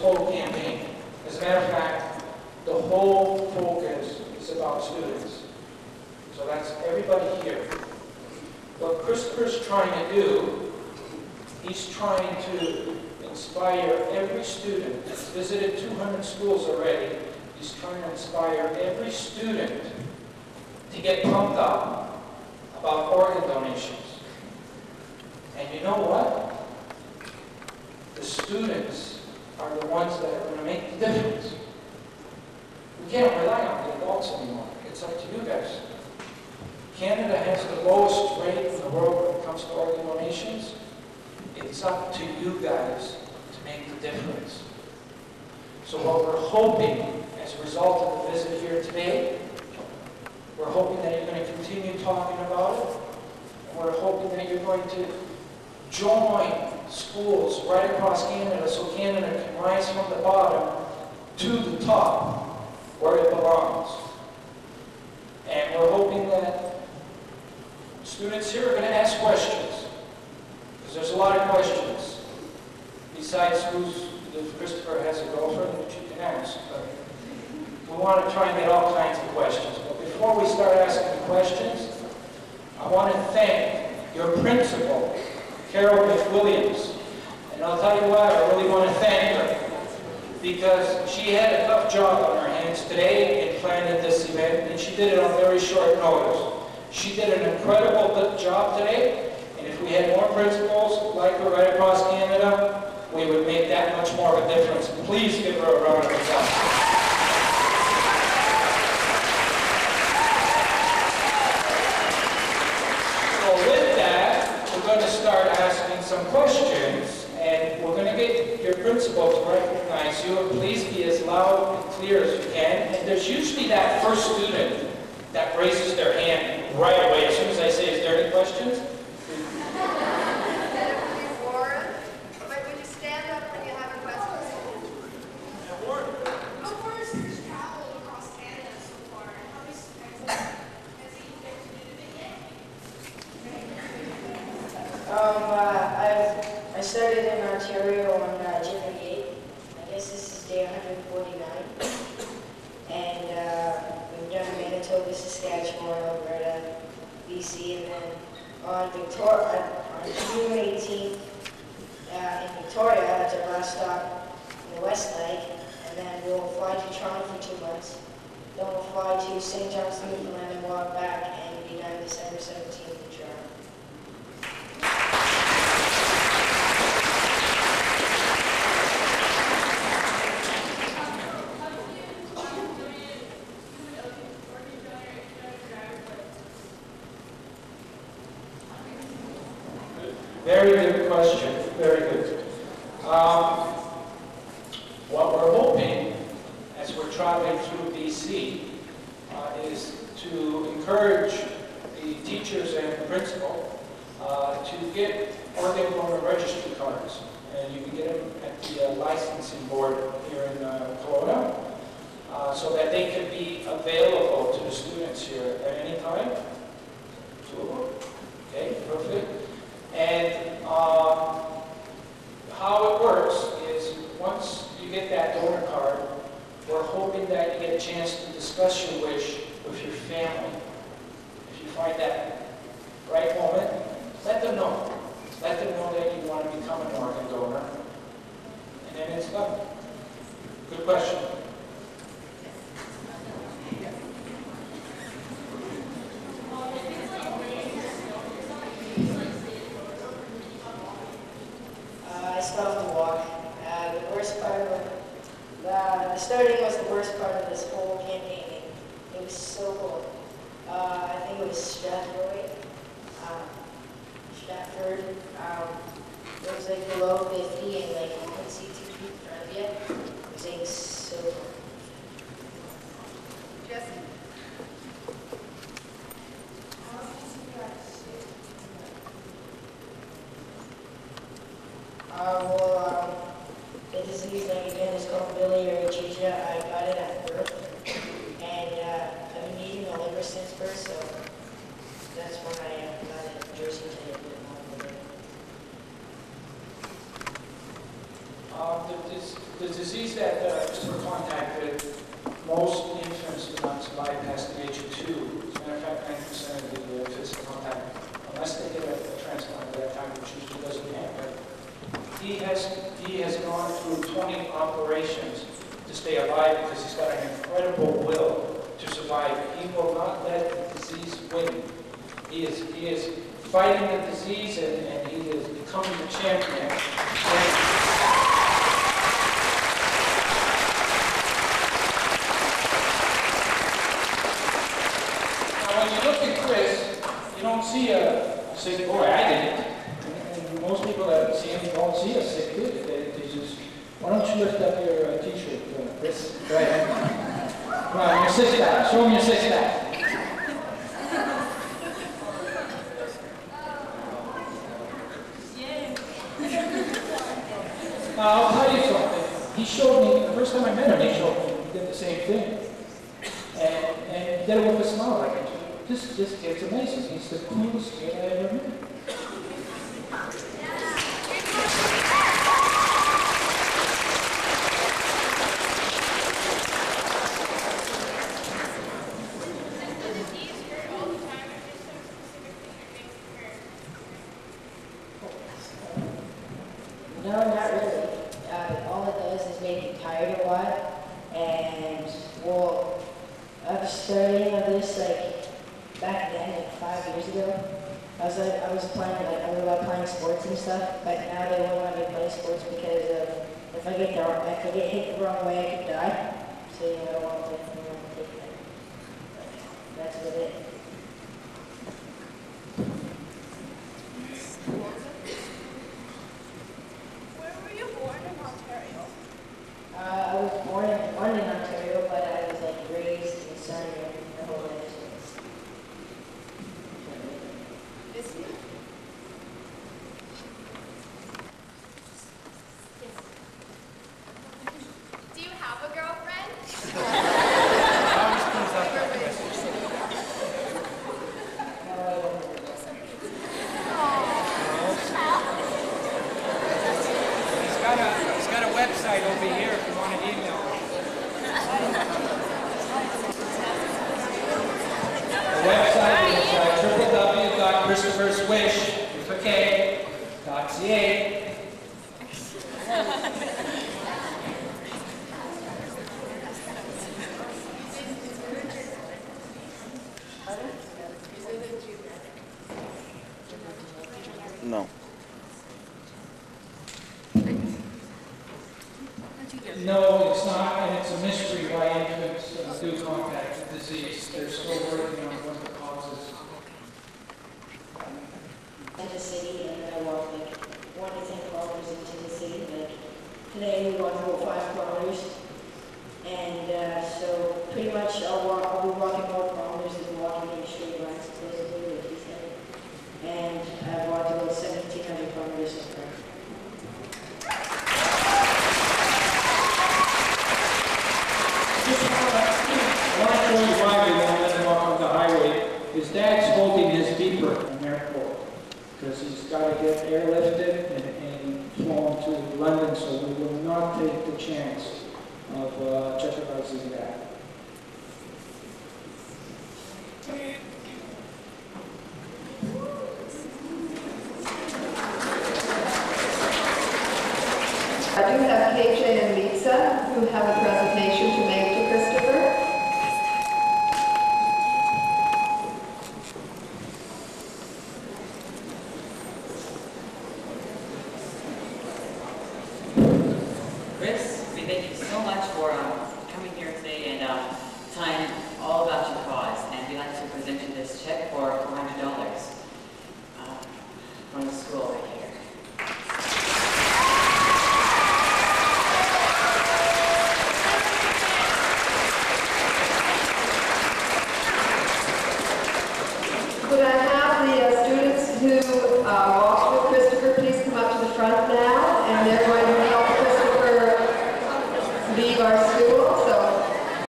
whole campaign. As a matter of fact, the whole focus is about students. So that's everybody here. What Kristopher's trying to do, he's trying to inspire every student. He's visited 200 schools already. He's trying to inspire every student to get pumped up about organ donations. And you know what? The students are the ones that are going to make the difference. We can't rely on the adults anymore. It's up to you guys. Canada has the lowest rate in the world when it comes to organ donations. It's up to you guys to make the difference. So what we're hoping, as a result of the visit here today, we're hoping that you're going to continue talking about it. And we're hoping that you're going to join schools right across Canada so Canada can rise from the bottom to the top where it belongs. And we're hoping that students here are going to ask questions, because there's a lot of questions. Besides if Kristopher has a girlfriend, which you can ask, but we want to try and get all kinds of questions. But before we start asking the questions, I want to thank your principal, Carol McWilliams. And I'll tell you what, I really want to thank her, because she had a tough job on her hands today in planning this event, and she did it on very short notice. She did an incredible job today, and if we had more principals like her right across Canada, we would make that much more of a difference. Please give her a round of applause. So with that, we're going to start asking some questions, and we're going to get your principal to recognize you, and please be as loud and clear as you can. And there's usually that first student that raises their hand right away as soon as I say, is there any questions? I started in Ontario on January 8th. I guess this is day 149. And we've done Manitoba, Saskatchewan, Alberta, BC, and then on June 18th in Victoria, that's our last stop in the West Leg. And then we'll fly to Toronto for 2 months. Then we'll fly to St. John's, Newfoundland, and walk back and be done December 17th in Toronto. Very good question. Very good. What we're hoping, as we're traveling through BC, is to encourage the teachers and the principal to get organ donor registry cards. And you can get them at the licensing board here in Kelowna, so that they can be available to the students here at any time. 2 of them. Okay, perfect. And how it works is, once you get that donor card, we're hoping that you get a chance to discuss your wish with your family. If you find that right moment, let them know. Let them know that you want to become an organ donor. And then it's done. Good question. I still have to walk. The worst part of the starting was the worst part of this whole campaign. It was so cold. I think it was Stratford. It was like below 50 and like you couldn't see 2 feet in front of you. It was like so cold. Jesse? The disease that you get is called Biliary Atresia. I got it at birth, and I've been eating the liver since birth, so that's when I got it in Jersey to get it. the disease that Kristopher contacted, most infants do not survive past the age of 2. As a matter of fact, 90% of the infants in contact, unless they get a transplant at that time, which usually doesn't happen. He has gone through 20 operations to stay alive because he's got an incredible will to survive. He will not let the disease win. He is fighting the disease, and he is becoming the champion. Now, when you look at Kris, you don't see a sick boy. I didn't. And most people that see him don't see a sick kid. They just, why don't you lift up your t-shirt, Kris? Go ahead. Come on, your six-pack. Show me your six-pack. I'll tell you something. He showed me, the first time I met him, he showed me, he did the same thing. And he did it with a smile. Like, this kid's amazing. He's the coolest kid I ever met. No, not really. All it does is make you tired a lot. And, well, I was studying of this, like, back then, like 5 years ago. I was playing, like, I was about playing sports and stuff, but now they won't let me play sports because if I get hit the wrong way, I could die. So, you know, I don't want to take that. That's what it is. I was born in London, Ontario, but I was like raised in Sarnia, the whole United States. Do you have a girlfriend? He's got a website over here if you want to email him. The website is www.kristopherswish.ca. No. No, it's not, and it's a mystery why infants do contact the disease. They're still working on what the cause is. In the city, and I walk like 1 to 10 kilometers into the city. Like today, we walked about 5 kilometers, and so pretty much I'll be walking more kilometers than walking in straight lines, basically, like he said. And I've walked about 1,700 kilometers so far. I want to show you why we won't let him walk on the highway. His dad's holding his beeper in the airport because he's got to get airlifted and flown to London, so we will not take the chance of jeopardizing that. I do have KJ and Lisa who have a presentation to make to Kristopher. Kris, we thank you so much for coming here today and